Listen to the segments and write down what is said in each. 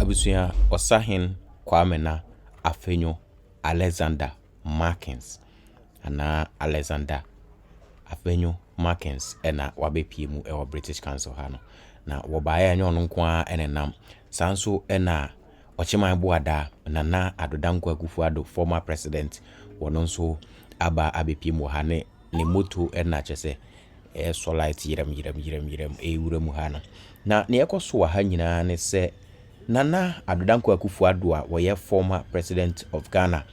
Abusuya Osahin Kwame na Afenyo Alexander Markins ana Alexander Afenyo-Markins ena wabepie mu ewo British Council ha no na wobaaya enyo no nko a enenam sanso ena Ochiman Boada Nana Akufo-Addo former president wono nso aba abepie mu ha ne moto ena chese solite yiram ewura ha no na ne ekoso wa ha nyina ne se Nana Akufo-Addo a woye former president of Ghana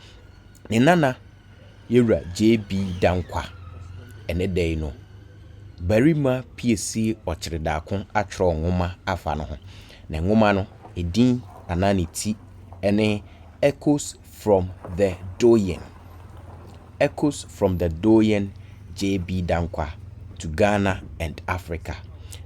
ne nana yewura JB Dankwah ene day no barima PSC ochredakon atro nwoma afa no ho na nwoma no edin ananiti ene echoes from the Doyen JB Dankwah to Ghana and Africa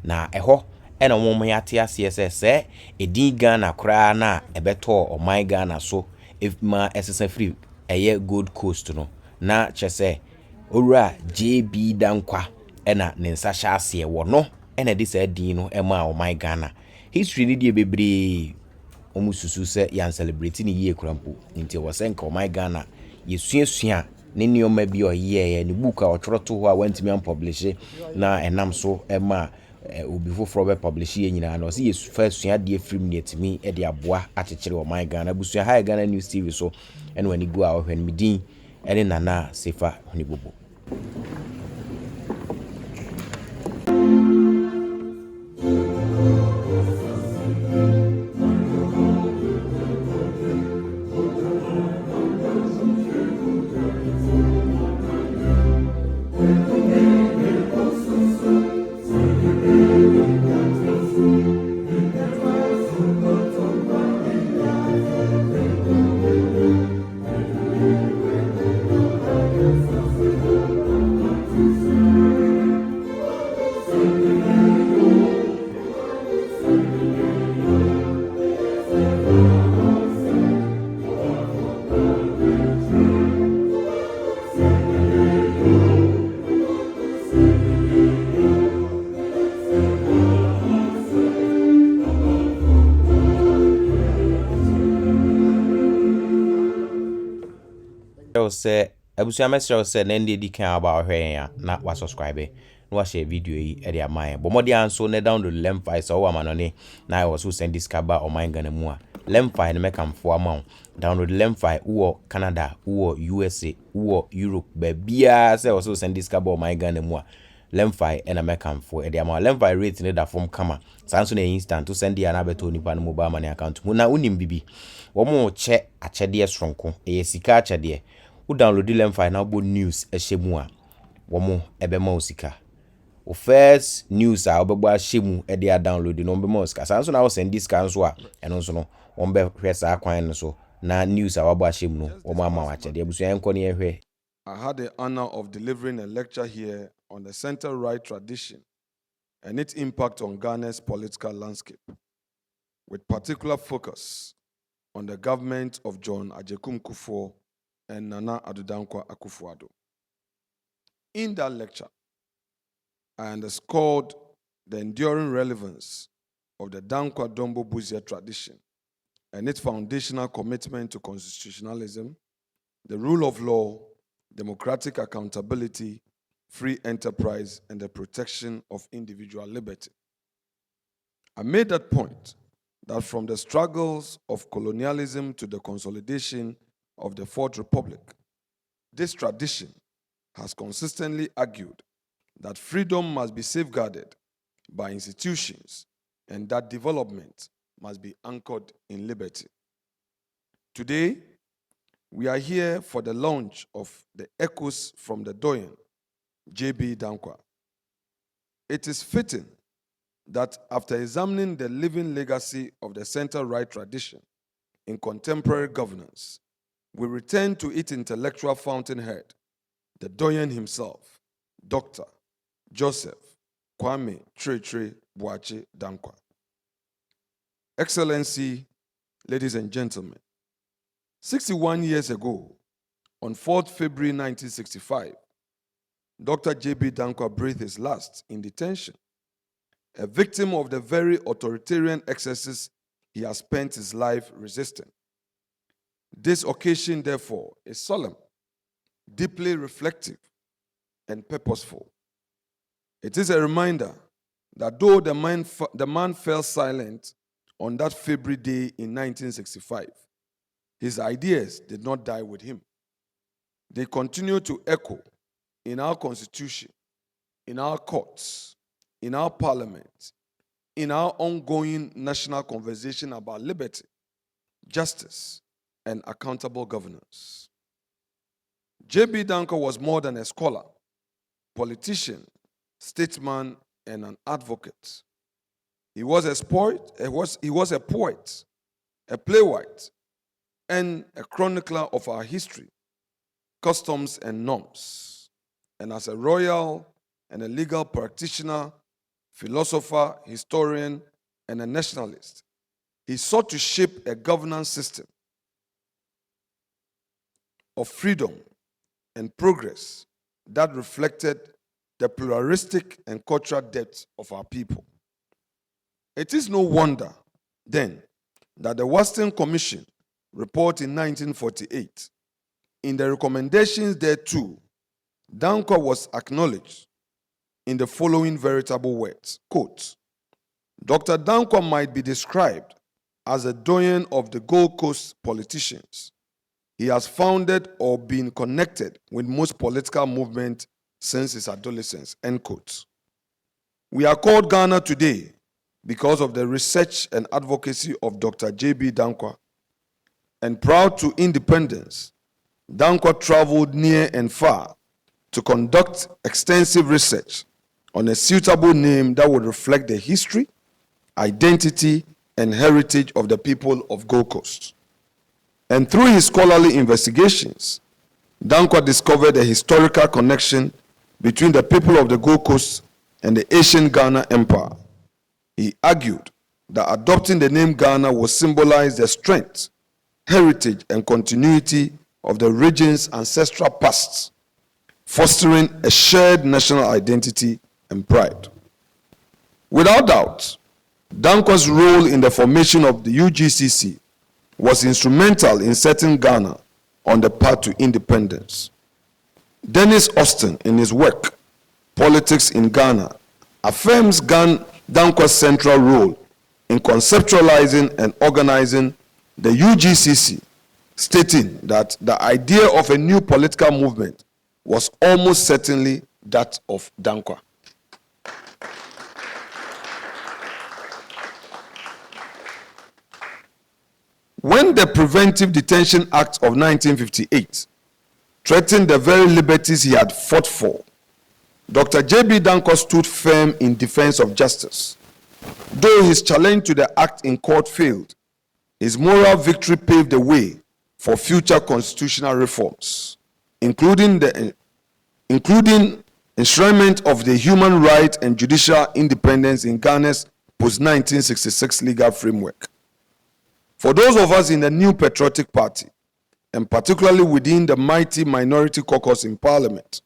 na eho ena nwoma yate ase se edin Ghana kra na ebeto oman Ghana so if ma esesa free eye Gold Coast no na chese owura JB Dankwah ena nensa hyase wono ena de sa din no ema oman Ghana history ni die bebre omususu se yan celebrate ni yie krampo nti wo se nka oman Ghana yesuasua ne nioma bi oyeye ne book a otworoto ho a wantimi am publish na enam so ema obi foforo be publish ye nyina na o se yesu fa sua de afrim ne etimi e de aboa akekere oman Ghana busua ha Ghana News TV so ena wani go a ohwen midin ene Nana Sefa Honibobo. Se abusuya mesra se na ndi di kan aba ohwen ya na wa subscribe na wa share video yi e dia man bo modi anso na download LemFi so wa manone na I also send this kaba o man Ghana mu a LemFi na make am for amount download LemFi wo Canada wo USA wo Europe ba bia se also send this kaba o man Ghana mu a LemFi na make am for e dia man LemFi rate ne da form kama sanso na instant to send ya na beto nipa no mobile money account mu na unim bibi wo mo che achede sonko e sika achede who download LemFi na bo news ehemu a womo ebema osika o first news a obegbo ahemu e dey download no obema osika sanso na wo send this kan so a eno so no wombe hwesa akwan no so na news a wabo ahemu no womo ama wachede abusuan enko ne ehwe. I had the honor of delivering a lecture here on the center-right tradition and its impact on Ghana's political landscape, with particular focus on the government of John Agyekum Kufuor and Nana Akufo-Addo. In that lecture, I underscored the enduring relevance of the Dankwa Dombo Buzia tradition and its foundational commitment to constitutionalism, the rule of law, democratic accountability, free enterprise, and the protection of individual liberty. I made that point that from the struggles of colonialism to the consolidation of the Fourth Republic, this tradition has consistently argued that freedom must be safeguarded by institutions and that development must be anchored in liberty. Today, we are here for the launch of the Echoes from the Doyen, JB Dankwah. It is fitting that after examining the living legacy of the center-right tradition in contemporary governance, we return to its intellectual fountainhead, the Doyen himself, Dr. Joseph Kwame Boache Dankwa. Excellency, ladies and gentlemen, 61 years ago, on 4th February 1965, Dr. JB Dankwah breathed his last in detention, a victim of the very authoritarian excesses he has spent his life resisting. This occasion, therefore, is solemn, deeply reflective, and purposeful. It is a reminder that though the man fell silent on that February day in 1965, his ideas did not die with him. They continue to echo in our constitution, in our courts, in our parliament, in our ongoing national conversation about liberty, justice, and accountable governance. JB Dankwah was more than a scholar, politician, statesman, and an advocate. He was a poet, a playwright, and a chronicler of our history, customs, and norms. And as a royal and a legal practitioner, philosopher, historian, and a nationalist, he sought to shape a governance system of freedom and progress that reflected the pluralistic and cultural depth of our people. It is no wonder, then, that the Western Commission report in 1948, in the recommendations thereto, Dankwa was acknowledged in the following veritable words, quote, Dr. Dankwa might be described as a doyen of the Gold Coast politicians. He has founded or been connected with most political movements since his adolescence, end quote. We are called Ghana today because of the research and advocacy of Dr. JB Dankwah. And proud to independence, Dankwa traveled near and far to conduct extensive research on a suitable name that would reflect the history, identity, and heritage of the people of Gold Coast. And through his scholarly investigations, Dankwa discovered a historical connection between the people of the Gold Coast and the ancient Ghana Empire. He argued that adopting the name Ghana would symbolize the strength, heritage, and continuity of the region's ancestral past, fostering a shared national identity and pride. Without doubt, Dankwa's role in the formation of the UGCC was instrumental in setting Ghana on the path to independence. Dennis Austin, in his work, Politics in Ghana, affirms Dankwa's central role in conceptualizing and organizing the UGCC, stating that the idea of a new political movement was almost certainly that of Dankwa. When the Preventive Detention Act of 1958 threatened the very liberties he had fought for, Dr. JB Dankwah stood firm in defense of justice. Though his challenge to the act in court failed, his moral victory paved the way for future constitutional reforms, including enshrinement of the human right and judicial independence in Ghana's post-1966 legal framework. For those of us in the new patriotic party, and particularly within the mighty minority caucus in parliament,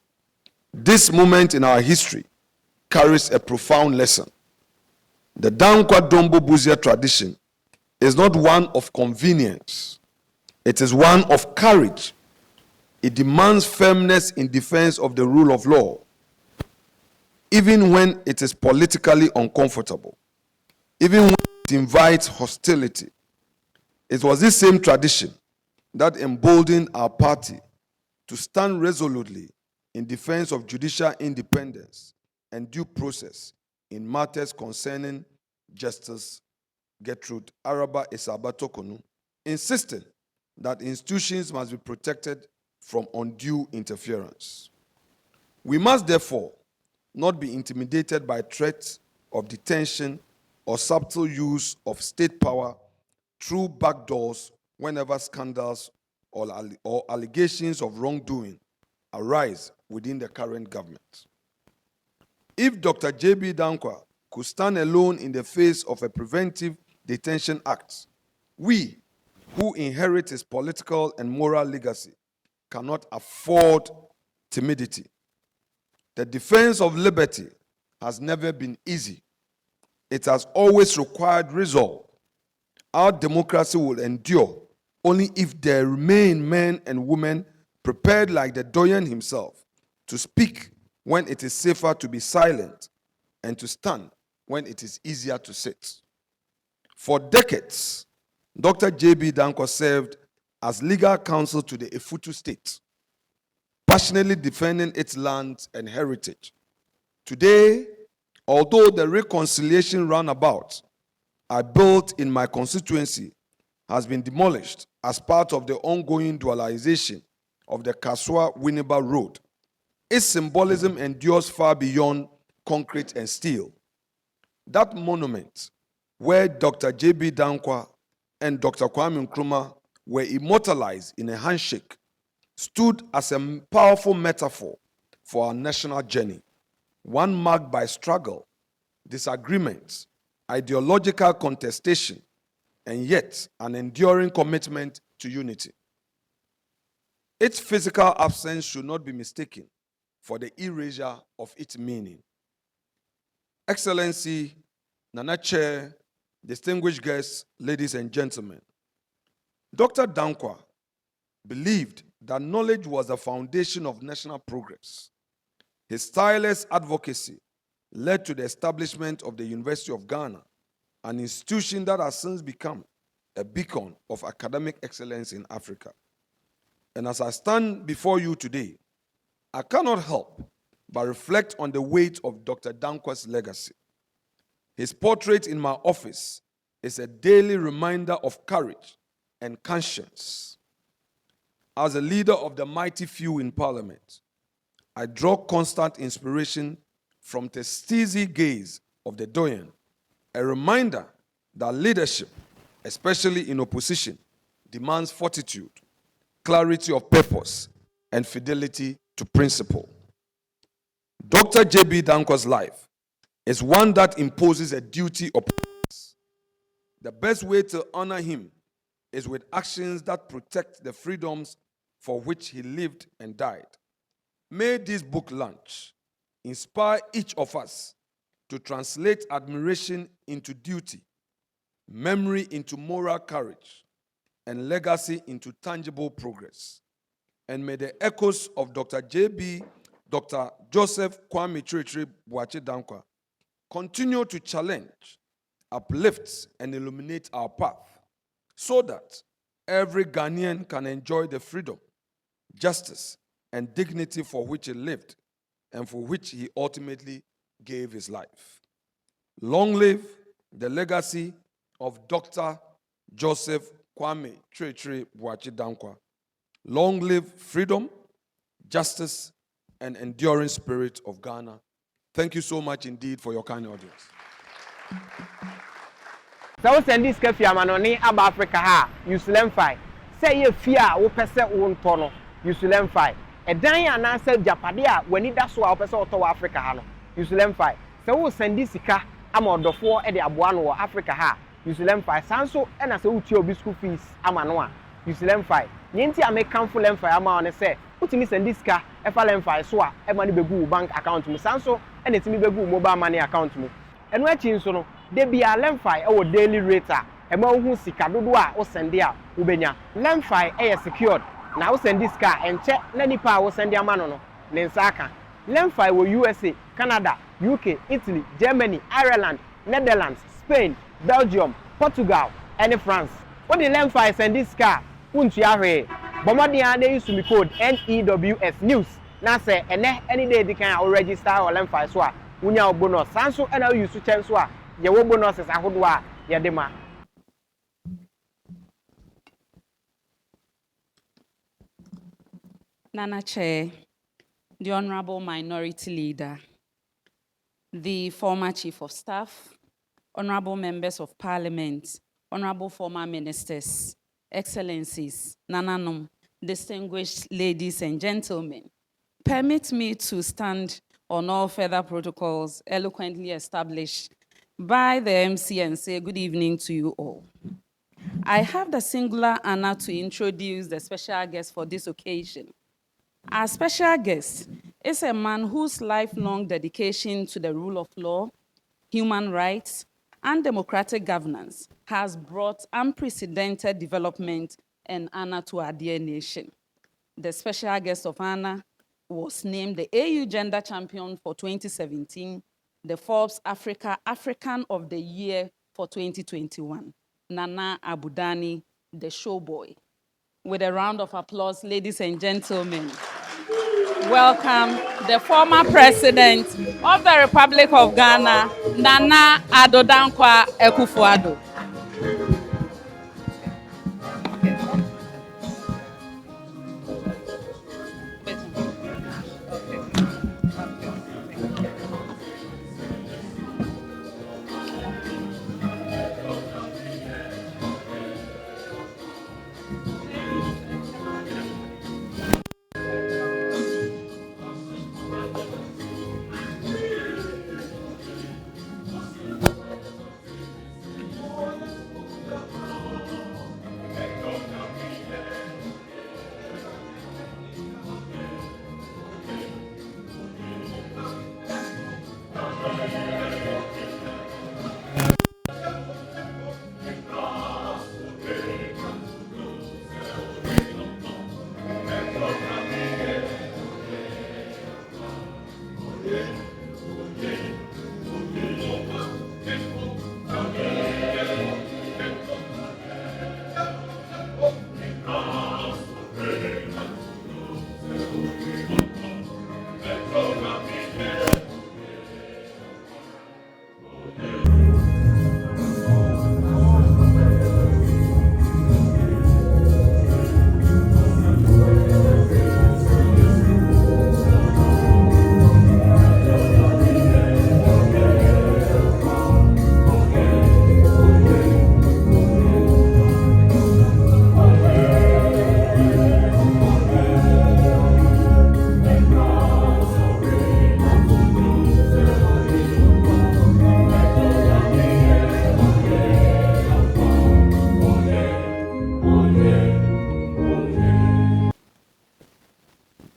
this moment in our history carries a profound lesson. The Dankwa Dombo Buzia tradition is not one of convenience. It is one of courage. It demands firmness in defense of the rule of law, even when it is politically uncomfortable, even when it invites hostility. It was this same tradition that emboldened our party to stand resolutely in defense of judicial independence and due process in matters concerning Justice Gertrude Araba Esaba Tokonu, insisting that institutions must be protected from undue interference. We must therefore not be intimidated by threats of detention or subtle use of state power through backdoors whenever scandals or allegations of wrongdoing arise within the current government. If Dr. JB Dankwah could stand alone in the face of a Preventive Detention Act, we, who inherit his political and moral legacy, cannot afford timidity. The defense of liberty has never been easy. It has always required resolve, Our democracy will endure only if there remain men and women prepared like the Doyen himself to speak when it is safer to be silent and to stand when it is easier to sit. For decades, Dr. JB Dankwah served as legal counsel to the Efutu state, passionately defending its land and heritage. Today, although the reconciliation roundabout I built in my constituency has been demolished as part of the ongoing dualization of the Kaswa-Winneba Road, its symbolism endures far beyond concrete and steel. That monument, where Dr. JB Dankwah and Dr. Kwame Nkrumah were immortalized in a handshake, stood as a powerful metaphor for our national journey, one marked by struggle, disagreements, ideological contestation, and yet an enduring commitment to unity. Its physical absence should not be mistaken for the erasure of its meaning. Excellency, Nana Chair, distinguished guests, ladies and gentlemen, Dr. Dankwa believed that knowledge was the foundation of national progress. His tireless advocacy led to the establishment of the University of Ghana, an institution that has since become a beacon of academic excellence in Africa. And as I stand before you today, I cannot help but reflect on the weight of Dr. Dankwa's legacy. His portrait in my office is a daily reminder of courage and conscience. As a leader of the mighty few in Parliament, I draw constant inspiration from the steezy gaze of the Doyen, a reminder that leadership, especially in opposition, demands fortitude, clarity of purpose, and fidelity to principle. Dr. JB Dankwah's life is one that imposes a duty of purpose. The best way to honor him is with actions that protect the freedoms for which he lived and died. May this book launch inspire each of us to translate admiration into duty, memory into moral courage, and legacy into tangible progress. And may the echoes of Dr. Dr. Joseph Kwame Buachi Dankwa continue to challenge, uplift, and illuminate our path so that every Ghanaian can enjoy the freedom, justice, and dignity for which he lived and for which he ultimately gave his life. Long live the legacy of Dr. Joseph Kwame Buachi Dankwa. Long live freedom, justice, and enduring spirit of Ghana. Thank you so much indeed for your kind audience. So send this cafe amanoni aba Africa ha use LemFi. Say ye fear wo pese wo ntono use LemFi. Edan ya na say japade a wani da so a wo pese oto Africa ha no use LemFi. So wo send this sika ama odofo e de aboa no wo Africa ha use LemFi. Sanso e na say wo tie obi school fees ama no a use LemFi. Yenti a make kamfo LemFi ama one say utimi send this sika e fa LemFi so a e ma ni begu bank account mu sanso e na timi begu mobile money account mu. Eno achi nso no de bia LemFi e wo daily rate a e ma hu sika dodo a wo send a wo benya. LemFi e secured na wo send this sika enche na nipa a wo send ama no ne nsa aka. LemFi wo USA, Canada, UK, Italy, Germany, Ireland, Netherlands, Spain, Belgium, Portugal, and France. When the LemFi send this sika untu ahwe bomodi a dey use me code NEWS news na say ene any day they can register or LemFi so a unya bonus sanso e na use chen so a ye wo bonuses ahodo a ye de ma. Nana Chair, the Honorable Minority Leader, the former Chief of Staff, Honorable Members of Parliament, Honorable former Ministers, Excellencies, Nananom, distinguished ladies and gentlemen, permit me to stand on all further protocols eloquently established by the MC and say good evening to you all. I have the singular honor to introduce the special guest for this occasion. Our special guest is a man whose lifelong dedication to the rule of law, human rights, undemocratic governance has brought unprecedented development and honor to our dear nation. The special guest of honor was named the AU Gender Champion for 2017, the Forbes African of the Year for 2021, Nana Abudani, the showboy. With a round of applause, ladies and gentlemen, welcome the former president of the Republic of Ghana, Nana Dankwa Akufo-Addo.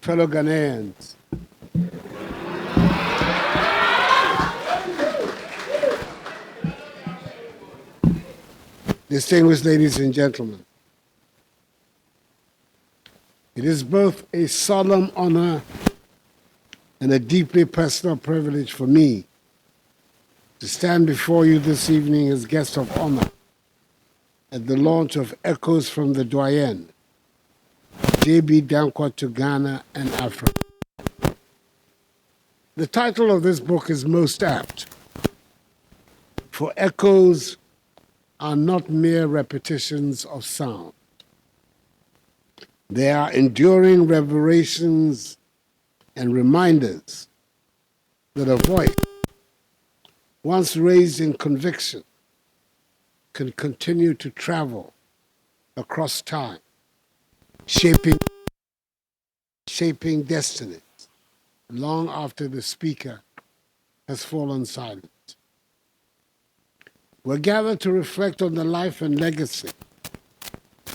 Fellow Ghanaians, distinguished ladies and gentlemen, it is both a solemn honor and a deeply personal privilege for me to stand before you this evening as guest of honor at the launch of Echoes from the Doyen, JB Dankwah to Ghana and Africa. The title of this book is most apt, for echoes are not mere repetitions of sound. They are enduring reverberations and reminders that a voice, once raised in conviction, can continue to travel across time, shaping destinies long after the speaker has fallen silent. We're gathered to reflect on the life and legacy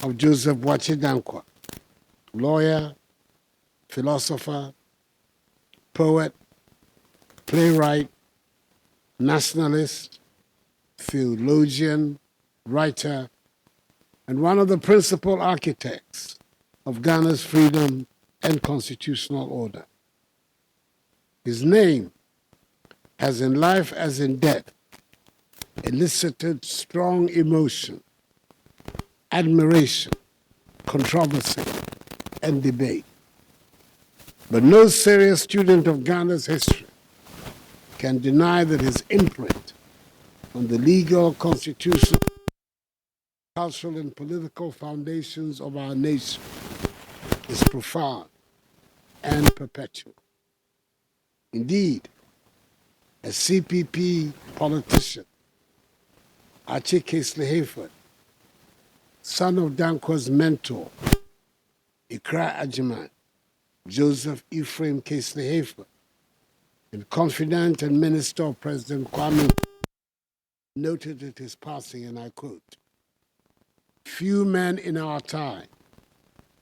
of Joseph Dankwa, lawyer, philosopher, poet, playwright, nationalist, theologian, writer, and one of the principal architects of Ghana's freedom and constitutional order. His name, as in life as in death, elicited strong emotion, admiration, controversy, and debate. But no serious student of Ghana's history can deny that his imprint on the legal, constitutional, cultural, and political foundations of our nation is profound and perpetual. Indeed, a CPP politician, Ache Hayford, son of Dankwa's mentor, Ikra Ajiman, Joseph Ephraim Hayford, and confidant and minister of President Kwame, noted at his passing, and I quote, "Few men in our time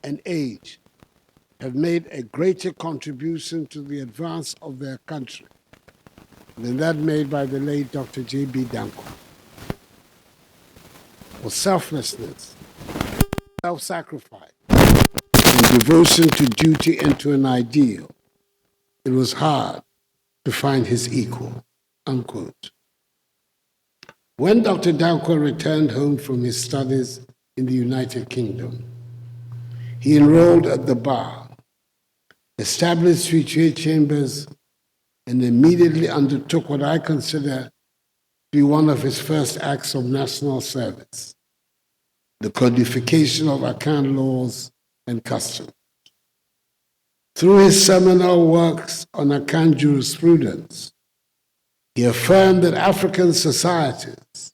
and age have made a greater contribution to the advance of their country than that made by the late Dr. JB Dankwah. for selflessness, self-sacrifice, and devotion to duty and to an ideal, it was hard to find his equal, unquote. When Dr. Dankwa returned home from his studies in the United Kingdom, he enrolled at the bar, established free trade chambers, and immediately undertook what I consider to be one of his first acts of national service, the codification of Akan laws and customs. Through his seminal works on Akan jurisprudence, he affirmed that African societies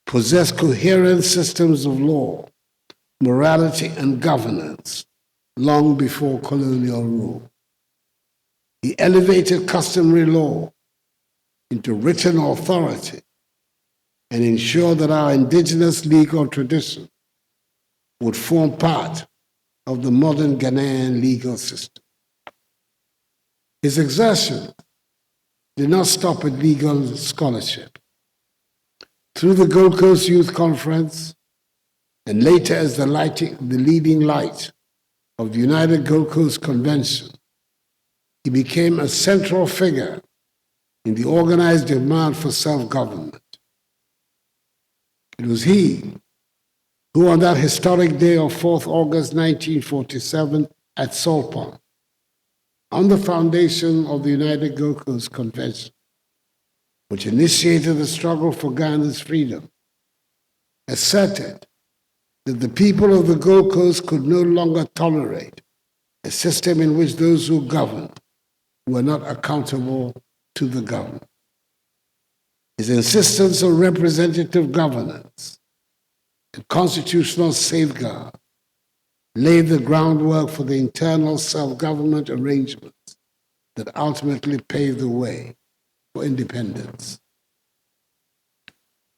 possess coherent systems of law, morality, and governance long before colonial rule. He elevated customary law into written authority and ensured that our indigenous legal tradition would form part of the modern Ghanaian legal system. His exertion did not stop at legal scholarship. Through the Gold Coast Youth Conference, and later as the leading light of the United Gold Coast Convention, he became a central figure in the organized demand for self-government. It was he who, on that historic day of 4th August 1947 at Salt Pond, on the foundation of the United Gold Coast Convention, which initiated the struggle for Ghana's freedom, asserted that the people of the Gold Coast could no longer tolerate a system in which those who govern were not accountable to the governed. His insistence on representative governance and constitutional safeguard laid the groundwork for the internal self-government arrangements that ultimately paved the way for independence.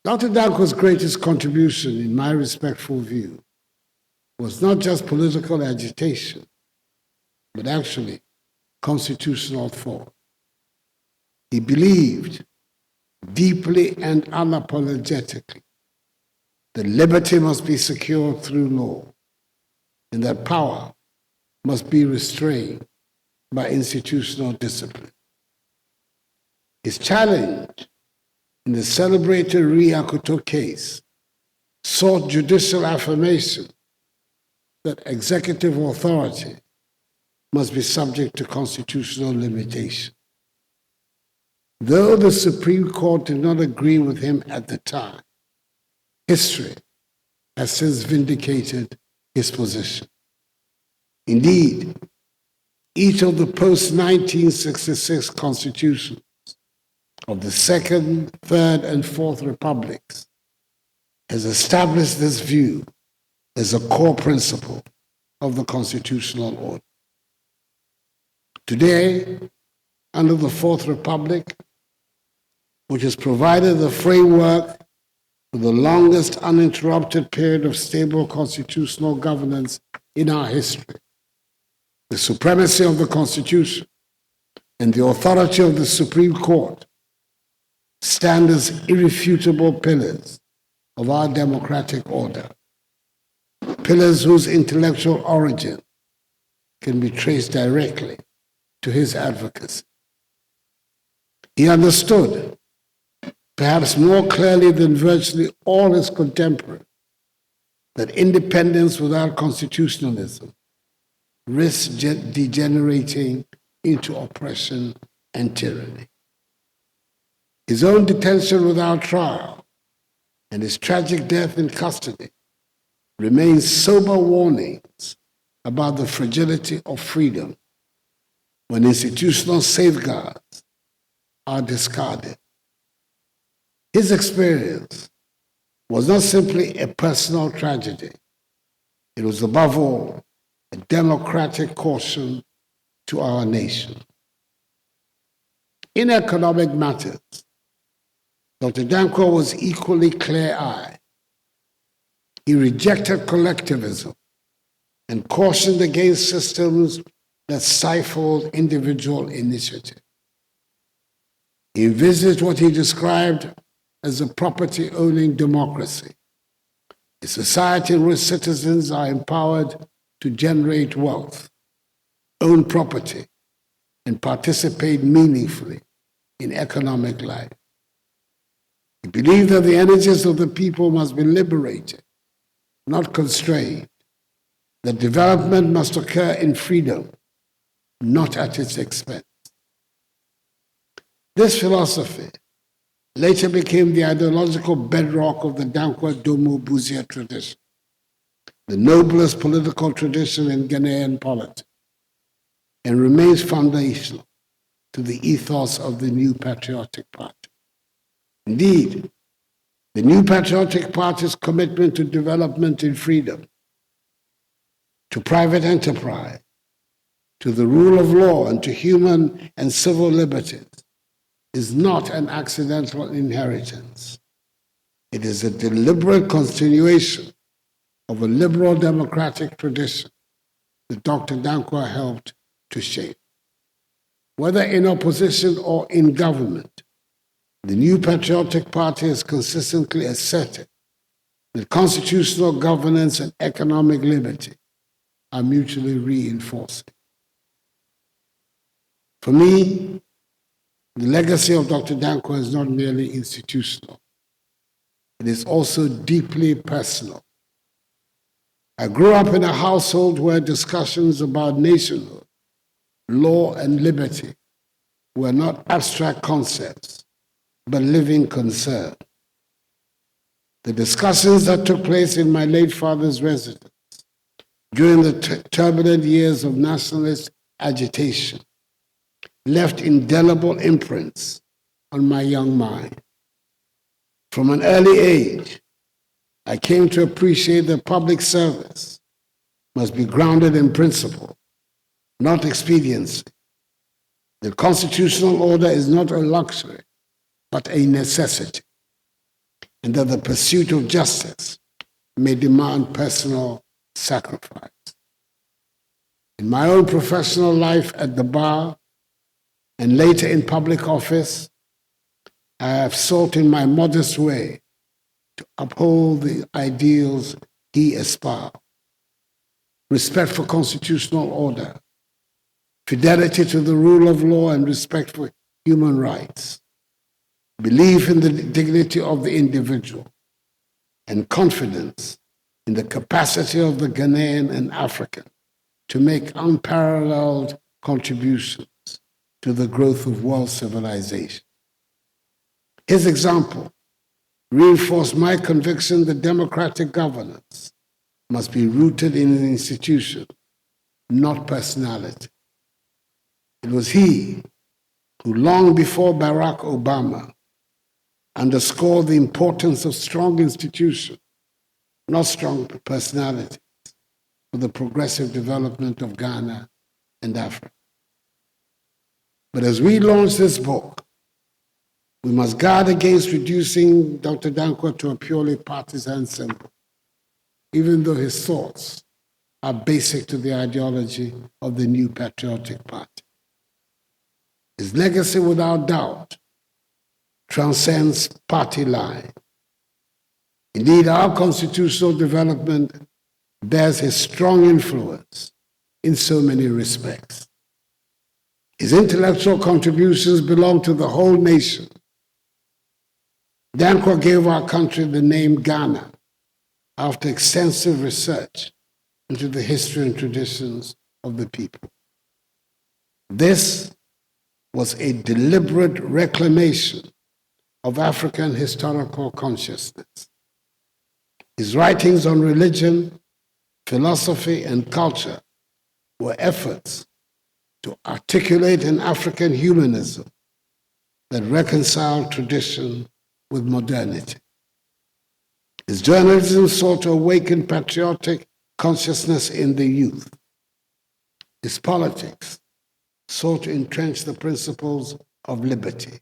Dr. Dankwa's greatest contribution, in my respectful view, was not just political agitation, but actually constitutional thought. He believed deeply and unapologetically that liberty must be secured through law, and that power must be restrained by institutional discipline. His challenge in the celebrated Ri-Akoto case sought judicial affirmation that executive authority must be subject to constitutional limitation. Though the Supreme Court did not agree with him at the time, history has since vindicated his position. Indeed, each of the post-1966 constitutions of the Second, Third, and Fourth Republics has established this view as a core principle of the constitutional order. Today, under the Fourth Republic, which has provided the framework for the longest uninterrupted period of stable constitutional governance in our history, the supremacy of the Constitution and the authority of the Supreme Court stand as irrefutable pillars of our democratic order, pillars whose intellectual origin can be traced directly to his advocacy. He understood, perhaps more clearly than virtually all his contemporaries, that independence without constitutionalism risks degenerating into oppression and tyranny. His own detention without trial and his tragic death in custody remain sober warnings about the fragility of freedom when institutional safeguards are discarded. His experience was not simply a personal tragedy. It was above all a democratic caution to our nation. In economic matters, Dr. Dankwa was equally clear-eyed. He rejected collectivism and cautioned against systems that stifled individual initiative. He envisaged what he described as a property-owning democracy, a society in which citizens are empowered to generate wealth, own property, and participate meaningfully in economic life. We believe that the energies of the people must be liberated, not constrained, that development must occur in freedom, not at its expense. This philosophy later became the ideological bedrock of the Dankwa Domo Buzia tradition, the noblest political tradition in Ghanaian politics, and remains foundational to the ethos of the New Patriotic Party. Indeed, the New Patriotic Party's commitment to development and freedom, to private enterprise, to the rule of law, and to human and civil liberties is not an accidental inheritance. It is a deliberate continuation of a liberal democratic tradition that Dr. Dankwa helped to shape. Whether in opposition or in government, the New Patriotic Party has consistently asserted that constitutional governance and economic liberty are mutually reinforcing. For me, the legacy of Dr. Dankwa is not merely institutional. It is also deeply personal. I grew up in a household where discussions about nationhood, law, and liberty were not abstract concepts, but living concern. The discussions that took place in my late father's residence during the turbulent years of nationalist agitation left indelible imprints on my young mind. From an early age, I came to appreciate that public service must be grounded in principle, not expediency. The constitutional order is not a luxury, but a necessity, and that the pursuit of justice may demand personal sacrifice. In my own professional life at the bar, and later in public office, I have sought in my modest way to uphold the ideals he espoused: respect for constitutional order, fidelity to the rule of law, and respect for human rights, belief in the dignity of the individual, and confidence in the capacity of the Ghanaian and African to make unparalleled contributions to the growth of world civilization. His example reinforced my conviction that democratic governance must be rooted in an institution, not personality. It was he who, long before Barack Obama, underscored the importance of strong institutions, not strong personalities, for the progressive development of Ghana and Africa. But as we launch this book, we must guard against reducing Dr. Dankwa to a purely partisan symbol, even though his thoughts are basic to the ideology of the New Patriotic Party. His legacy, without doubt, transcends party line. Indeed, our constitutional development bears his strong influence in so many respects. His intellectual contributions belong to the whole nation. Dankwa gave our country the name Ghana after extensive research into the history and traditions of the people. This was a deliberate reclamation of African historical consciousness. His writings on religion, philosophy, and culture were efforts to articulate an African humanism that reconciled tradition with modernity. His journalism sought to awaken patriotic consciousness in the youth. His politics sought to entrench the principles of liberty.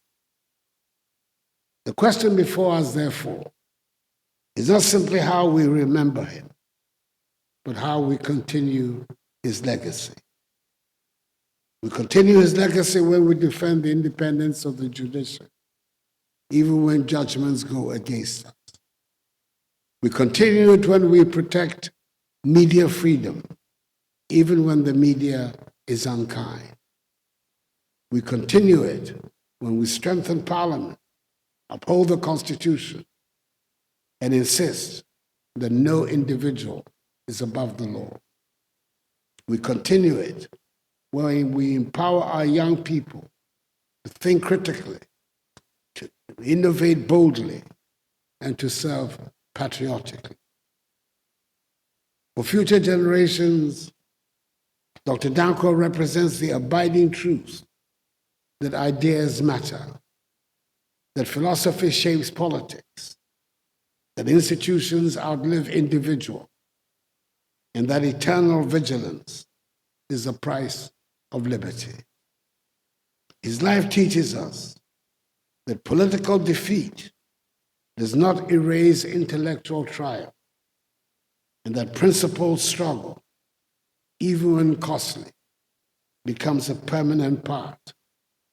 The question before us, therefore, is not simply how we remember him, but how we continue his legacy. We continue his legacy when we defend the independence of the judiciary, even when judgments go against us. We continue it when we protect media freedom, even when the media is unkind. We continue it when we strengthen Parliament, uphold the Constitution, and insist that no individual is above the law. We continue it when we empower our young people to think critically, to innovate boldly, and to serve patriotically. For future generations, Dr. Dankwa represents the abiding truth that ideas matter, that philosophy shapes politics, that institutions outlive individuals, and that eternal vigilance is the price of liberty. His life teaches us that political defeat does not erase intellectual triumph, and that principled struggle, even when costly, becomes a permanent part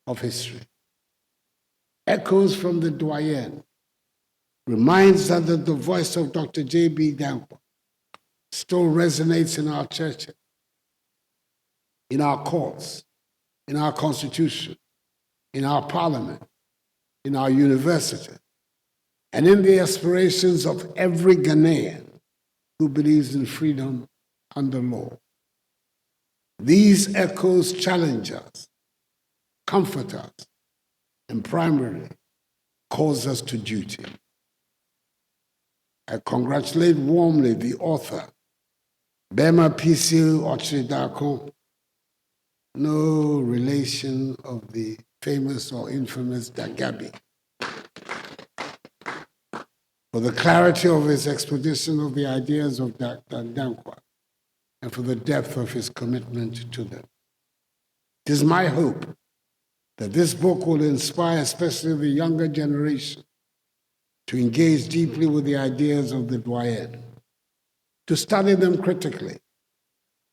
of history. Echoes from the Doyen reminds us that the voice of Dr. JB Dankwah still resonates in our churches, in our courts, in our constitution, in our parliament, in our university, and in the aspirations of every Ghanaian who believes in freedom under law. These echoes challenge us, comfort us, and primarily calls us to duty. I congratulate warmly the author, Bema P.C. Ochidako, no relation of the famous or infamous Dagabi, for the clarity of his exposition of the ideas of Dr. Dankwa and for the depth of his commitment to them. It is my hope that this book will inspire especially the younger generation to engage deeply with the ideas of the Doyen, to study them critically,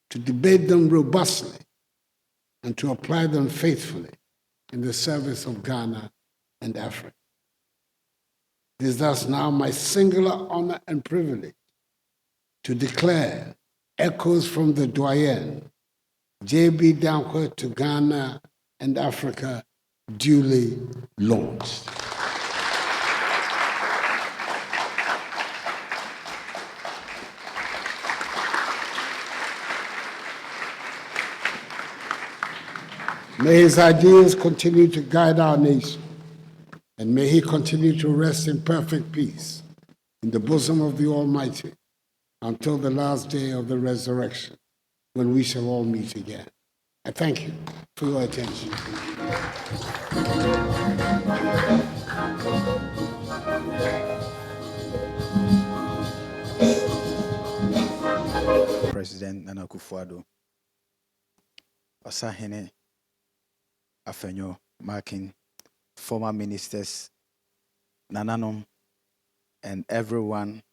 to debate them robustly, and to apply them faithfully in the service of Ghana and Africa. It is thus now my singular honor and privilege to declare Echoes from the Doyen, JB Dankwah to Ghana and Africa, duly launched. May his ideals continue to guide our nation, and may he continue to rest in perfect peace in the bosom of the Almighty until the last day of the resurrection, when we shall all meet again. I thank you for your attention. President Nana Akufo-Addo, Osahene Afenyo-Markin, former ministers, Nananom, and everyone.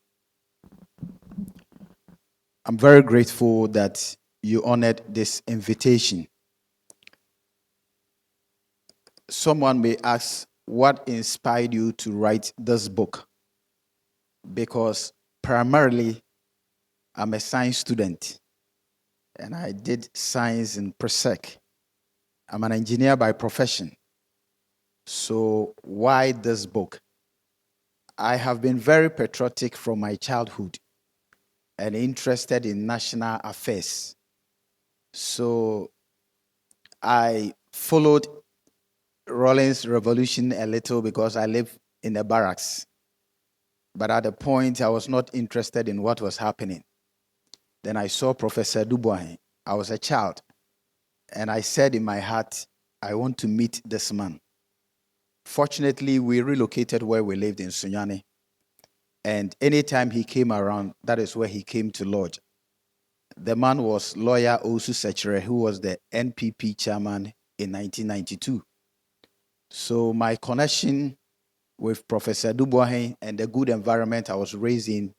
I'm very grateful that you honored this invitation. Someone may ask, what inspired you to write this book? Because primarily, I'm a science student, and I did science in Prez. I'm an engineer by profession. So why this book? I have been very patriotic from my childhood and interested in national affairs. So I followed Rawlings Revolution a little because I live in the barracks. But at the point, I was not interested in what was happening. Then I saw Professor Dubois. I was a child. And I said in my heart, I want to meet this man. Fortunately, we relocated where we lived in Sunyani. And anytime he came around, that is where he came to lodge. The man was lawyer Osu Sechere, who was the NPP chairman in 1992. So my connection with Professor Dubois and the good environment I was raised in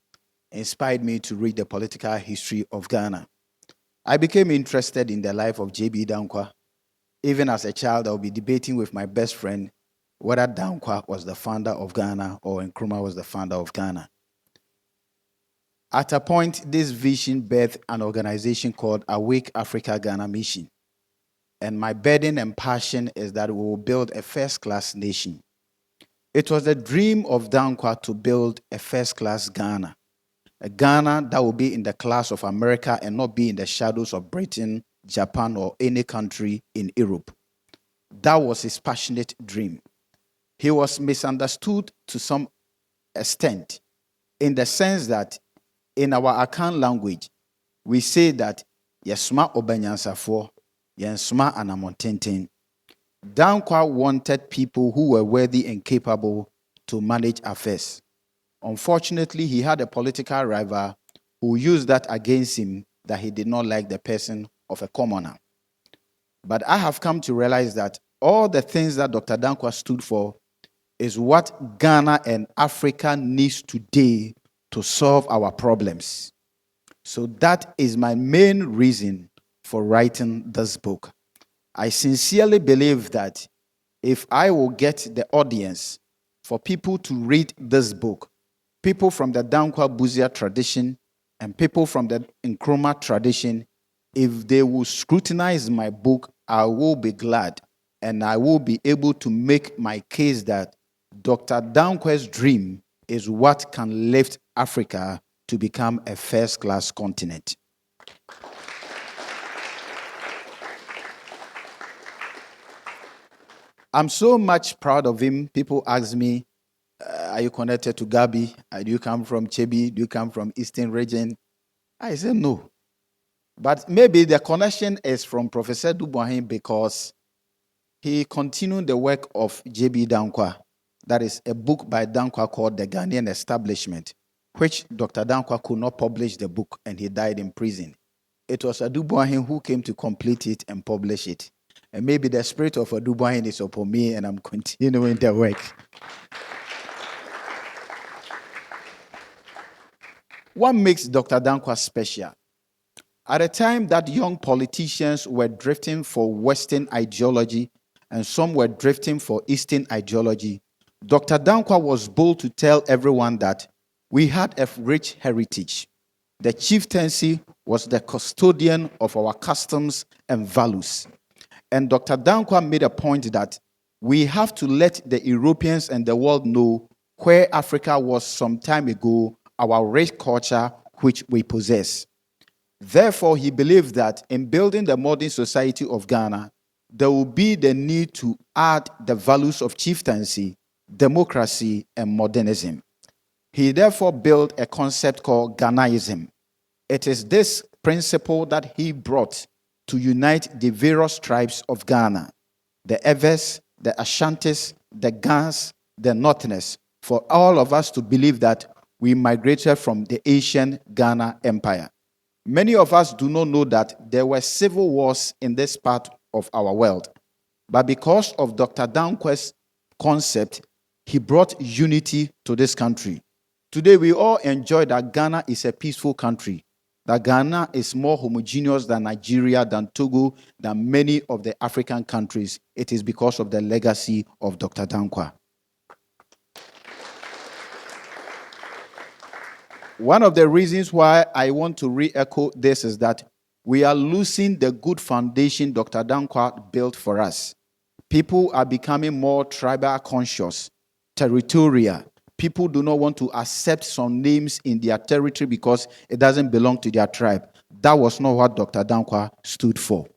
inspired me to read the political history of Ghana. I became interested in the life of JB Dankwah. Even as a child, I would be debating with my best friend whether Dankwa was the founder of Ghana or Nkrumah was the founder of Ghana. At a point, this vision birthed an organization called Awake Africa Ghana Mission. And my burden and passion is that we will build a first-class nation. It was the dream of Dankwa to build a first-class Ghana, a Ghana that will be in the class of America and not be in the shadows of Britain, Japan, or any country in Europe. That was his passionate dream. He was misunderstood to some extent in the sense that in our Akan language, we say that Yesma Obanyansafo, Yensma Anamontenten. Dankwa wanted people who were worthy and capable to manage affairs. Unfortunately, he had a political rival who used that against him, that he did not like the person of a commoner. But I have come to realize that all the things that Dr. Dankwa stood for is what Ghana and Africa needs today to solve our problems. So that is my main reason for writing this book. I sincerely believe that if I will get the audience for people to read this book, people from the Dankwa Buzia tradition and people from the Nkrumah tradition, if they will scrutinize my book, I will be glad and I will be able to make my case that Dr. Dankwa's dream is what can lift Africa to become a first-class continent. I'm so much proud of him. People ask me, are you connected to Gabi? Do you come from Chebi? Do you come from Eastern region? I say no. But maybe the connection is from Professor Dubois because he continued the work of JB Dankwah. That is a book by Dankwa called The Ghanaian Establishment, which Dr. Dankwa could not publish the book and he died in prison. It was Aduboahin who came to complete it and publish it. And maybe the spirit of Aduboahin is upon me and I'm continuing the work. What makes Dr. Dankwa special? At a time that young politicians were drifting for Western ideology and some were drifting for Eastern ideology, Dr. Dankwa was bold to tell everyone that we had a rich heritage. The chieftaincy was the custodian of our customs and values. And Dr. Dankwa made a point that we have to let the Europeans and the world know where Africa was some time ago, our rich culture which we possess. Therefore, he believed that in building the modern society of Ghana, there will be the need to add the values of chieftaincy, democracy, and modernism. He therefore built a concept called Ghanaism. It is this principle that he brought to unite the various tribes of Ghana, the Evers, the Ashantis, the Gans, the Northerners, for all of us to believe that we migrated from the Asian Ghana Empire. Many of us do not know that there were civil wars in this part of our world. But because of Dr. Dankwa's concept, he brought unity to this country. Today, we all enjoy that Ghana is a peaceful country, that Ghana is more homogeneous than Nigeria, than Togo, than many of the African countries. It is because of the legacy of Dr. Dankwa. One of the reasons why I want to re-echo this is that we are losing the good foundation Dr. Dankwa built for us. People are becoming more tribal conscious, territorial. People do not want to accept some names in their territory because it doesn't belong to their tribe. That was not what Dr. Dankwa stood for.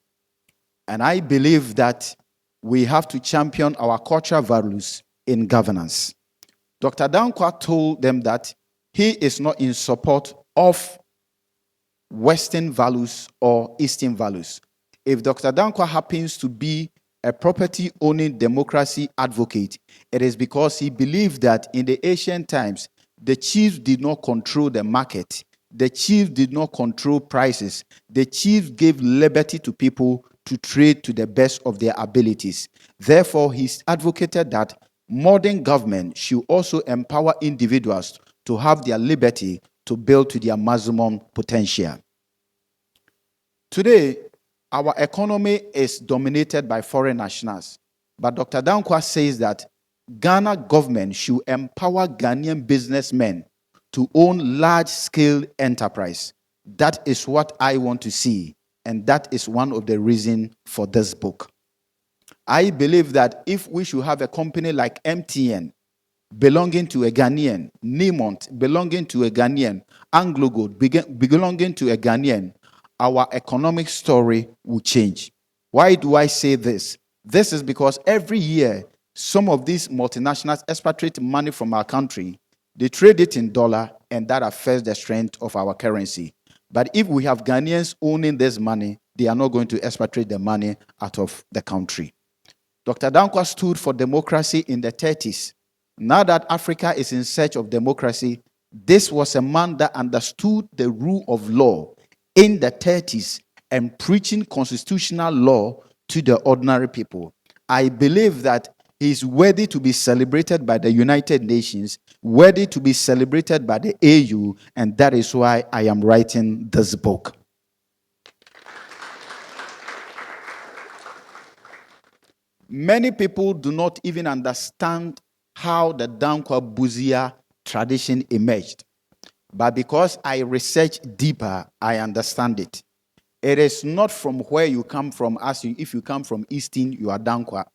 And I believe that we have to champion our cultural values in governance. Dr. Dankwa told them that he is not in support of Western values or Eastern values. If Dr. Dankwa happens to be a property-owning democracy advocate, it is because he believed that in the ancient times, the chiefs did not control the market. The chiefs did not control prices. The chiefs gave liberty to people to trade to the best of their abilities. Therefore, he advocated that modern government should also empower individuals to have their liberty to build to their maximum potential. Today, our economy is dominated by foreign nationals. But Dr. Dankwa says that Ghana government should empower Ghanaian businessmen to own large-scale enterprise. That is what I want to see, and that is one of the reasons for this book. I believe that if we should have a company like MTN belonging to a Ghanaian, Nimont belonging to a Ghanaian, AngloGold belonging to a Ghanaian, our economic story will change. Why do I say this? This is because every year, some of these multinationals expatriate money from our country. They trade it in dollar, and that affects the strength of our currency. But if we have Ghanaians owning this money, they are not going to expatriate the money out of the country. Dr. Dankwa stood for democracy in the 30s. Now that Africa is in search of democracy, this was a man that understood the rule of law in the 30s and preaching constitutional law to the ordinary people. I believe that he is worthy to be celebrated by the United Nations, worthy to be celebrated by the AU, and that is why I am writing this book. Many people do not even understand how the Dankwa Buzia tradition emerged. But because I research deeper, I understand it. It is not from where you come from. If you come from Eastern, you are Dankwa.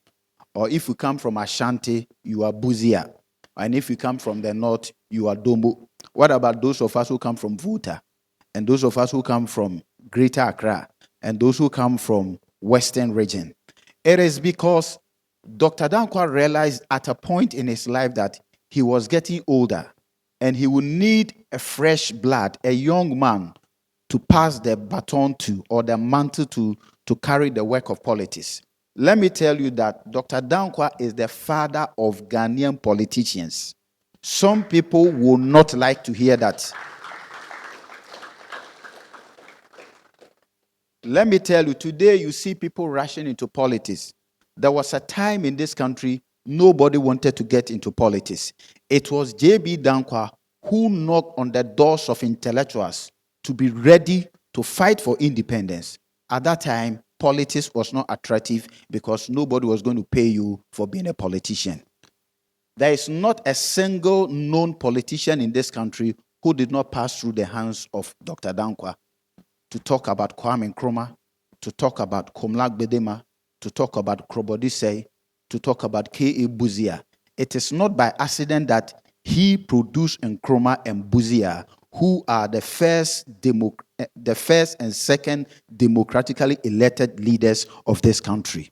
Or if you come from Ashanti, you are Buzia. And if you come from the north, you are Dombo. What about those of us who come from Vuta? And those of us who come from Greater Accra? And those who come from Western region? It is because Dr. Dankwa realized at a point in his life that he was getting older and he would need a fresh blood, a young man, to pass the baton to, or the mantle to carry the work of politics. Let me tell you that Dr. Dankwa is the father of Ghanaian politicians. Some people will not like to hear that. Let me tell you, today you see people rushing into politics. There was a time in this country, nobody wanted to get into politics. It was JB Dankwah who knocked on the doors of intellectuals to be ready to fight for independence. At that time, politics was not attractive because nobody was going to pay you for being a politician. There is not a single known politician in this country who did not pass through the hands of Dr. Dankwa to talk about Kwame Nkrumah, to talk about Komlak Bedema, to talk about Krobodisei, to talk about K.A. Buzia. It is not by accident that he produced Nkrumah and Buzia, who are the first and second democratically elected leaders of this country.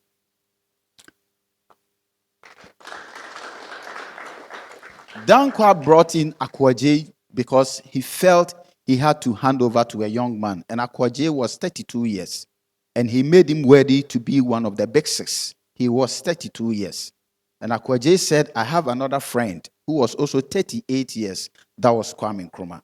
Dankwa brought in Akwaje because he felt he had to hand over to a young man. And Akwaje was 32 years. And he made him worthy to be one of the big six. He was 32 years. And Akwaje said, I have another friend who was also 38 years. That was Kwame Nkrumah.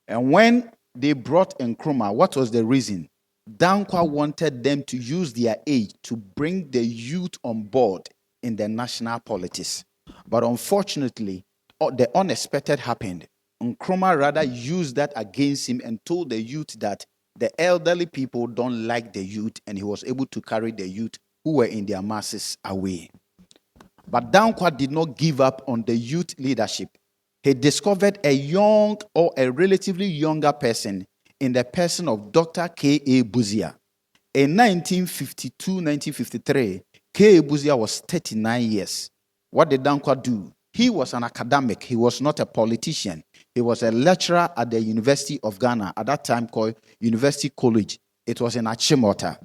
And when they brought Nkrumah, what was the reason? Dankwa wanted them to use their age to bring the youth on board in the national politics. But unfortunately, the unexpected happened. Nkrumah rather used that against him and told the youth that the elderly people don't like the youth, and he was able to carry the youth who were in their masses away. But Dankwa did not give up on the youth leadership. He discovered a young or a relatively younger person in the person of Dr. K.A. Buzia. In 1952-1953, K.A. Buzia was 39 years. What did Dankwa do? He was an academic. He was not a politician. He was a lecturer at the University of Ghana, at that time called University College. It was in Achimota.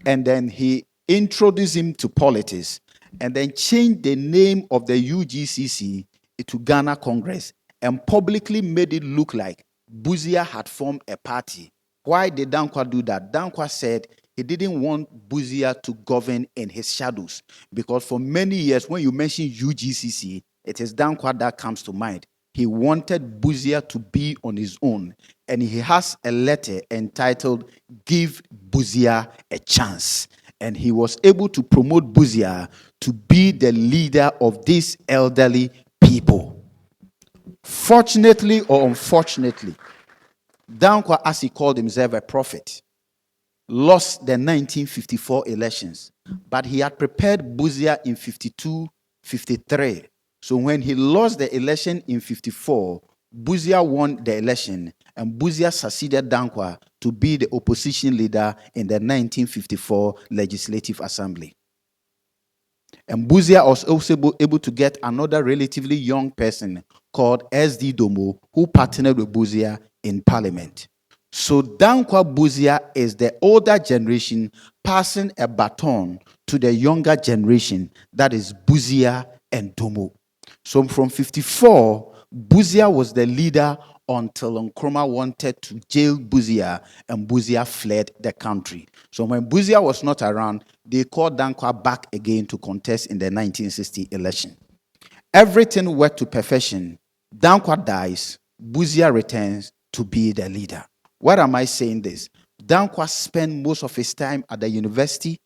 And then he introduced him to politics and then changed the name of the UGCC to Ghana Congress and publicly made it look like Buzia had formed a party. Why did Dankwa do that? Dankwa said he didn't want Buzia to govern in his shadows, because for many years when you mention UGCC, it is Dankwa that comes to mind. He wanted Buzia to be on his own, and he has a letter entitled Give Buzia a Chance. And he was able to promote Buzia to be the leader of these elderly people. Fortunately or unfortunately, Dankwa, as he called himself a prophet, lost the 1954 elections, but he had prepared Buzia in 52, 53. So when he lost the election in 54, Buzia won the election, and Buzia succeeded Dankwa to be the opposition leader in the 1954 Legislative Assembly. And Buzia was also able to get another relatively young person called SD Domo, who partnered with Buzia in parliament. So Dankwa Buzia is the older generation passing a baton to the younger generation, that is Buzia and Domo. So from 54, Buzia was the leader until Nkrumah wanted to jail Buzia, and Buzia fled the country. So when Buzia was not around, they called Dankwa back again to contest in the 1960 election. Everything worked to perfection. Dankwa dies, Buzia returns to be the leader. Why am I saying this? Dankwa spent most of his time at the university,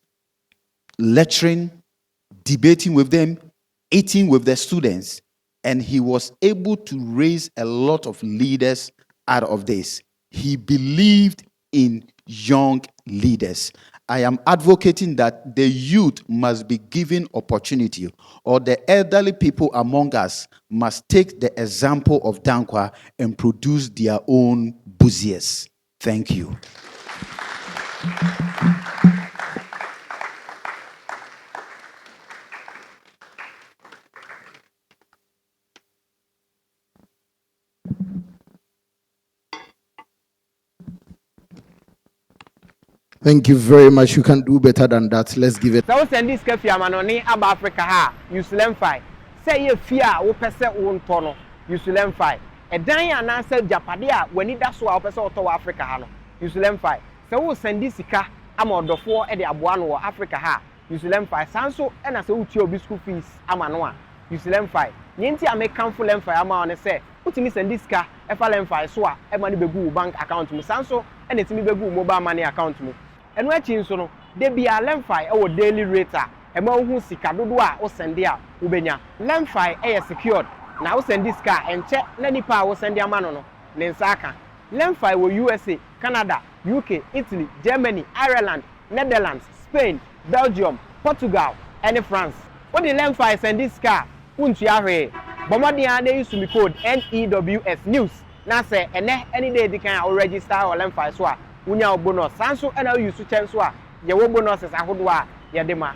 lecturing, debating with them, eating with the students, and he was able to raise a lot of leaders out of this. He believed in young leaders. I am advocating that the youth must be given opportunity, or the elderly people among us must take the example of Dankwa and produce their own Buzias. Thank you. Thank you very much. You can do better than that. Let's give it. So send this cafe amanoni ab Africa ha. Use LemFi. Say ye fear wo pese wo ntono. Use LemFi. E dan ya na say japade a wani da so a pese oto wa Africa ha no. Use LemFi. So wo send this sika amodofo e de aboa no wo Africa ha. Use LemFi. Sanso e na say wo tie obi school fees ama no a. Use LemFi. Nyenti a me kanfo LemFi ama one say utimi send this sika e fa LemFi so a e ma ni begu bank account mu. Sanso e na timi begu mobile money account mu. And when you so they be a LemFi or daily rate, a more who see Kadua or Sandia, Ubenya. LemFi air secured. Now send this car and check Lenny Power send their manono, Nensaka. LemFi will USA, Canada, UK, Italy, Germany, Ireland, Netherlands, Spain, Belgium, Portugal, and France. What the LemFi send this car? Unchiare. Bombardier they used to be code NEWS News. Now say any day they can register or LemFi swap. Unya bonus sanso and now use chance wa ye wo bonuses ahodo a ye de ma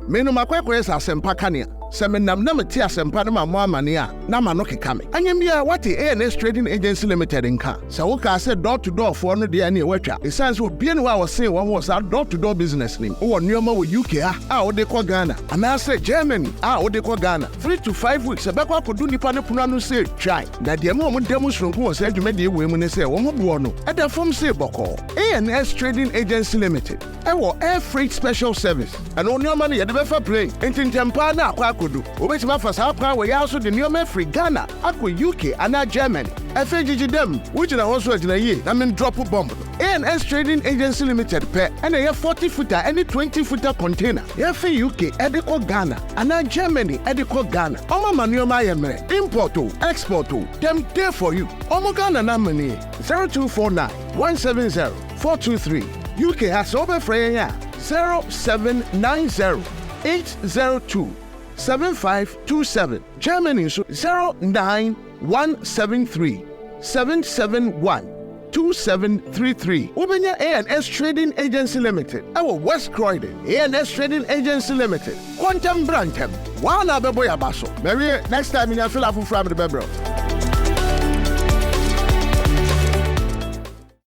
Menu makwekwe sa sempa kania. Se menam na meti asempa no ma mo amane a na ma no keka me. Anyem bia what ANS Trading Agency Limited nka. Se wo ka se door to door for no de na e watwa. E sense wo bia ne wa wo say won was door to door business nim. Wo nyoma wo UK a wo de kwa Ghana. Ana se Germany a wo de kwa Ghana. 3 to 5 weeks e be kwa kodu nipa ne puna no say try. Na de mo demo sronko wo se adwuma de we mu ne se wo mo bo no. E da form say boko. ANS Trading Agency Limited. E wo air freight special service. And on nyoma ne ye de be fa plane. Entintempa na akwa Obetima for South Africa, we also the new free Ghana, Aqua UK, and Germany. FAGG them, which are also in a year, I mean drop a bomb. ANS Trading Agency Limited pay, and a 40-footer, any 20-footer container. FA UK, Edico Ghana, and Germany, Edico Ghana. Oma Manuel Mayemre, import to, export to, them there for you. Omo Ghana Namani, 0249 170 423. UK has over Freya 0790 802 7527. Germany 09173 771 2733. Ubenya ANS Trading Agency Limited. Our West Croydon ANS Trading Agency Limited. Quantum Brantem. Wana beboya baso. Maybe next time in your fill up from the bebro.